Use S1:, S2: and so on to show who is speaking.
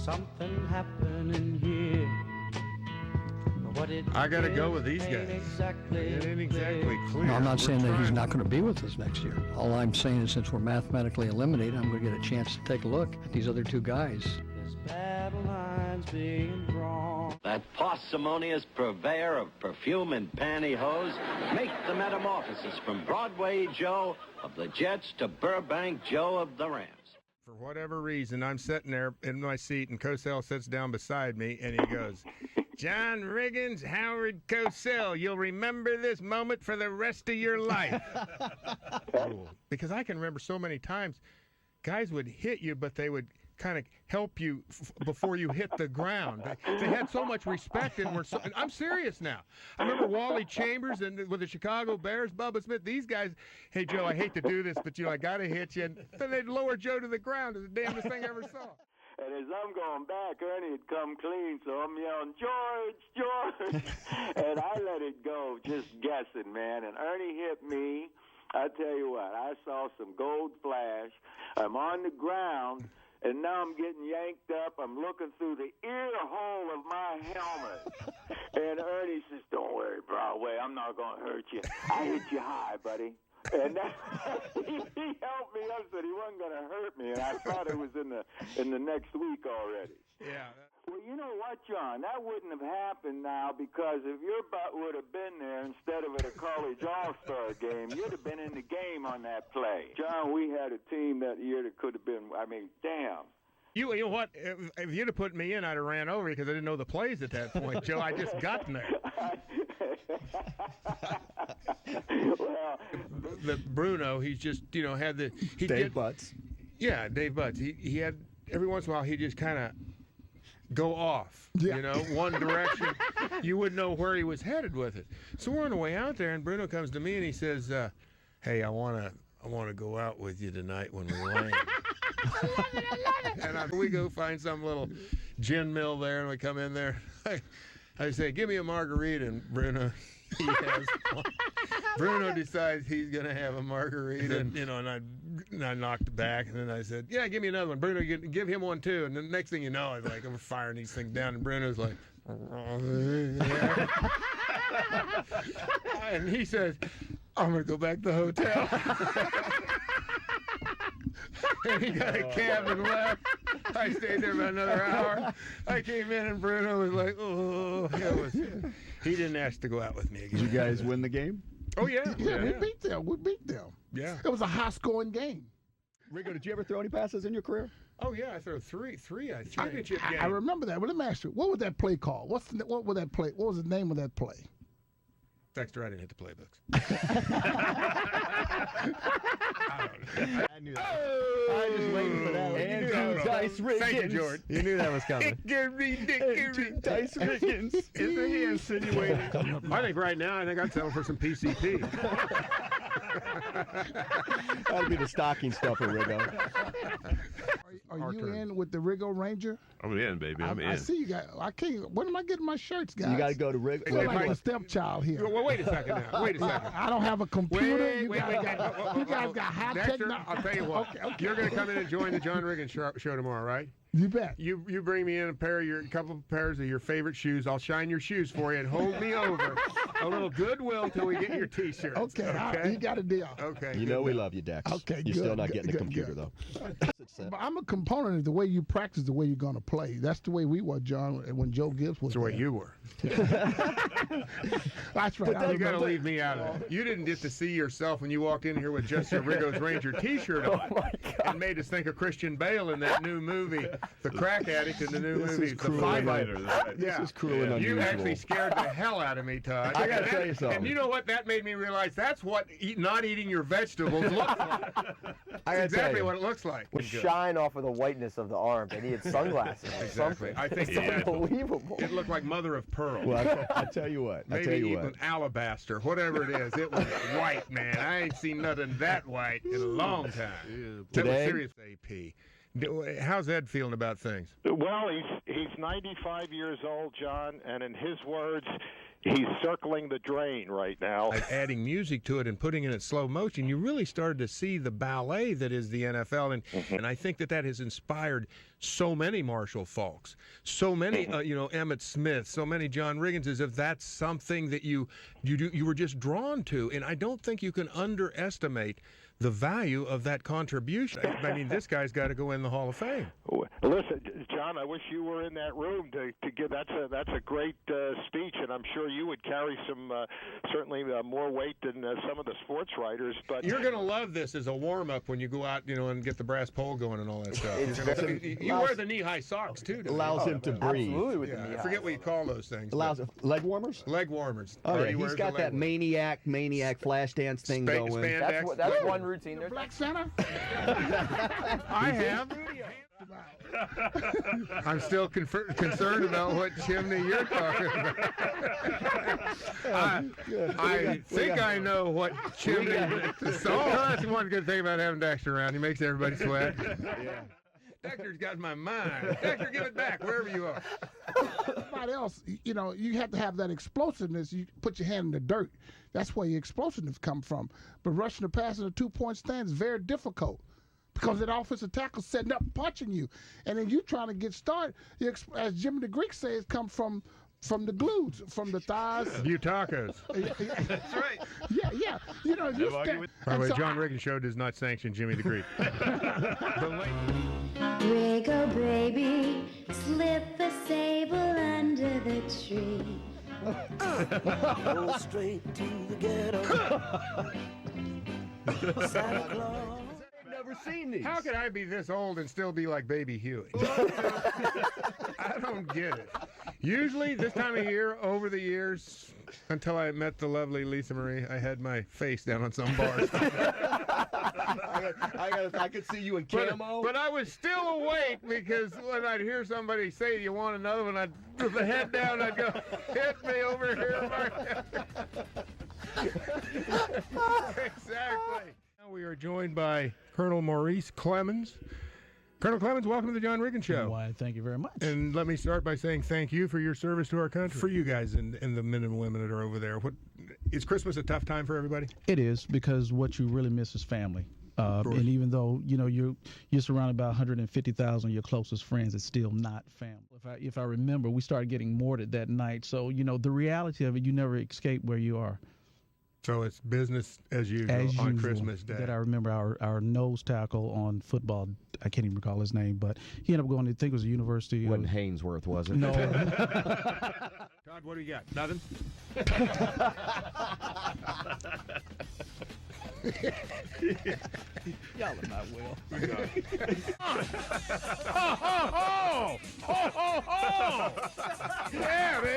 S1: something happening here.
S2: I got to go with these guys. It ain't exactly clear.
S3: No, I'm not saying that he's not going to be with us next year. All I'm saying is since we're mathematically eliminated, I'm going to get a chance to take a look at these other two guys.
S1: There's battle lines being drawn.
S4: That parsimonious purveyor of perfume and pantyhose makes the metamorphosis from Broadway Joe of the Jets to Burbank Joe of the Rams.
S2: For whatever reason, I'm sitting there in my seat, and Cosell sits down beside me, and he goes, John Riggins, Howard Cosell, you'll remember this moment for the rest of your life. Cool. Because I can remember so many times guys would hit you, but they would kind of help you before you hit the ground. They had so much respect and and I'm serious now. I remember Wally Chambers and with the Chicago Bears, Bubba Smith, these guys, hey, Joe, I hate to do this, but, I got to hit you. And then they'd lower Joe to the ground. It was the damnedest thing I ever saw.
S5: And as I'm going back, Ernie had come clean, so I'm yelling, George! And I let it go, just guessing, man. And Ernie hit me. I tell you what, I saw some gold flash. I'm on the ground, and now I'm getting yanked up. I'm looking through the ear hole of my helmet. And Ernie says, don't worry, Broadway, I'm not going to hurt you. I hit you high, buddy. And that, he helped me up, said he wasn't going to hurt me, and I thought it was in the next week already.
S2: Yeah.
S5: Well, you know what, John? That wouldn't have happened now because if your butt would have been there instead of at a college all-star game, you'd have been in the game on that play. John, we had a team that year that could have been, damn.
S2: You know what? If you'd have put me in, I'd have ran over you because I didn't know the plays at that point, Joe. I just gotten there.
S5: Well,
S2: the Bruno, he's just, had the...
S6: Dave Butts.
S2: Yeah, Dave Butts. He had, every once in a while, he just kind of go off, one direction. You wouldn't know where he was headed with it. So we're on the way out there, and Bruno comes to me, and he says, hey, I want to go out with you tonight when we land. I love it. And we go find some little gin mill there, and we come in there. I say, give me a margarita, and Bruno, he has one. Bruno decides he's going to have a margarita, and I knocked it back, and then I said, yeah, give me another one. Bruno, give him one, too. And the next thing you know, I'm like, I'm firing these things down, and Bruno's like, and he says, I'm going to go back to the hotel. And he got a cab and left. I stayed there about another hour. I came in and Bruno was like, oh. He didn't ask to go out with me again.
S6: Did you guys win the game?
S2: Oh, yeah.
S7: Yeah, we beat them.
S2: Yeah.
S7: It was a high-scoring game.
S6: Rigo, did you ever throw any passes in your career?
S2: Oh, yeah, I threw three championship games.
S7: I remember that. Well, let me ask you, what was that play called? What was that play? What was the name of that play?
S2: Dexter, I didn't hit the playbooks.
S6: I knew that. I was just waiting for that. Andrew Dice Riggins.
S2: Thank you, George.
S6: You knew that was coming.
S2: Dickory.
S6: Dice Riggins.
S2: Isn't he insinuating? I think right now, I'd settle for some PCP.
S6: That'd be the stocking stuffer, Rigo.
S7: Are you in with the Rigo Ranger?
S8: I'm in, baby. I'm in.
S7: I see you guys. I can't. When am I getting my shirts, guys?
S6: You got to go to Rigo.
S7: I feel like a stepchild here.
S2: Well, wait a second now. Wait a second.
S7: I don't have a computer.
S2: You
S7: guys got high technology.
S2: I'll tell you what. Okay. You're going to come in and join the John Riggins show tomorrow, right?
S7: You bet.
S2: You bring me in a couple of pairs of your favorite shoes. I'll shine your shoes for you and hold me over. A little goodwill till we get your T-shirts.
S7: Okay? You got a deal.
S2: Okay.
S6: You know we love you, Dex.
S7: Okay,
S6: You're
S7: good,
S6: still not getting
S7: good,
S6: a computer,
S7: good.
S6: though.
S7: But I'm a component of the way you practice, the way you're going to play. That's the way we were, John, when Joe Gibbs was
S2: That's the way
S7: there.
S2: you were.
S7: That's right.
S2: You got to leave me out of it. You didn't get to see yourself when you walked in here with just your Rigo's Ranger T-shirt on and made us think of Christian Bale in that new movie, The Crack Addict in the new movie, The Fighter.
S6: This is cruel and unusual.
S2: You actually scared the hell out of me, Todd.
S6: I got to tell you something.
S2: And you know what? That made me realize that's what not eating your vegetables looks like. That's exactly what it looks like.
S9: Would shine off of the whiteness of the arm, and he had sunglasses or
S2: Exactly.
S9: something.
S2: I think
S9: it's unbelievable.
S2: It looked like mother of pearl.
S6: Well, I tell you what.
S2: Maybe even alabaster, whatever it is. It was white, man. I ain't seen nothing that white in a long time. That was serious AP. How's Ed feeling about things?
S8: Well, he's 95 years old, John, and in his words, he's circling the drain right now.
S2: Adding music to it and putting it in slow motion, you really started to see the ballet that is the NFL, and I think that has inspired so many Marshall Faulks, so many Emmett Smith, so many John Riggins, as if that's something that you were just drawn to, and I don't think you can underestimate the value of that contribution. I mean, this guy's got to go in the Hall of Fame.
S8: Listen, John, I wish you were in that room to give. That's a great speech, and I'm sure you would carry some certainly more weight than some of the sports writers. But
S2: you're going to love this as a warm up when you go out, and get the brass pole going and all that stuff. You wear the knee-high socks too.
S6: Allows him to breathe.
S9: Absolutely with the
S2: I
S9: knee
S2: forget what you call those things.
S6: Allows leg warmers.
S2: Leg warmers.
S6: Oh yeah, he's got that maniac flash dance thing going.
S9: That's one routine.
S7: The Black Santa?
S2: I have. I'm still concerned about what chimney you're talking about. I think I know what chimney. That's one good thing about having Dexter around. He makes everybody sweat. Yeah. Dexter's got my mind. Dexter, give it back wherever you are.
S7: Everybody else, you have to have that explosiveness. You put your hand in the dirt. That's where your explosiveness come from. But rushing the pass in a 2-point stand is very difficult because that offensive tackle setting up, punching you, and then you trying to get started. As Jimmy the Greek says, come from the glutes, from the thighs.
S2: Buttocas.
S7: That's right. Yeah.
S2: By the way, John Riggins Show does not sanction Jimmy the Greek.
S10: Wiggle, baby, slip the sable under the tree.
S1: Go straight to the ghetto. Santa Claus.
S6: I've never seen these.
S2: How could I be this old and still be like Baby Huey? I don't get it. Usually this time of year, over the years, until I met the lovely Lisa Marie, I had my face down on some bars.
S6: I could see you in camo.
S2: But I was still awake because when I'd hear somebody say, "Do you want another one?" I'd put the head down. I'd go, "Hit me over here." Exactly. Now we are joined by Colonel Maurice Clemens. Colonel Clemens, welcome to the John Riggins Show.
S11: Why, thank you very much.
S2: And let me start by saying thank you for your service to our country. For you guys and the men and women that are over there. Is Christmas a tough time for everybody?
S11: It is, because what you really miss is family. And even though you're surrounded by 150,000 of your closest friends, it's still not family. If I remember, we started getting mortared that night. So the reality of it, you never escape where you are.
S2: So it's business as usual on Christmas Day.
S11: That I remember our nose tackle on football. I can't even recall his name, but he ended up going to, I think it was a university.
S6: Wasn't Hainsworth, was it?
S11: No.
S2: Todd, what do you got? Nothing?
S11: Y'all are not well.
S2: Ho, ho, ho! Ho, ho, ho! Yeah, man!